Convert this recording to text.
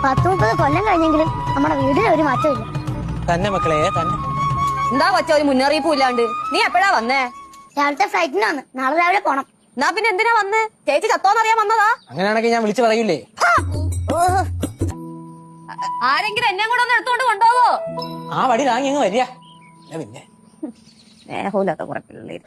10-30 കൊല്ലം കഴിഞ്ഞെങ്കിലും നമ്മുടെ വീടിന് ഒരു മാറ്റമില്ല. തന്നെ മക്കളെ തന്നെ. എന്താ കൊച്ച ഒരു മുന്നറിയിപ്പും ഇല്ലാണ്ട്? നീ എപ്പോഴാ വന്നേ? രാവിലത്തെ ഫ്ലൈറ്റിന് വന്ന്, നാളെ രാവിലെ പോണം. എന്നാ പിന്നെ എന്തിനാ വന്ന്? ചേച്ചി ചത്തോന്നറിയാൻ വന്നതാ? അങ്ങനെയാണെങ്കിൽ ഞാൻ വിളിച്ചു പറയൂലേ. ആരെങ്കിലും എന്നെ കൂടെ ഒന്ന് എടുത്തോണ്ട് കൊണ്ടുപോവോ? ആ വടി വാങ്ങി അങ്ങ് വരിക. പിന്നെ സ്നേഹമില്ലാത്ത കുറെ പിള്ളേര്.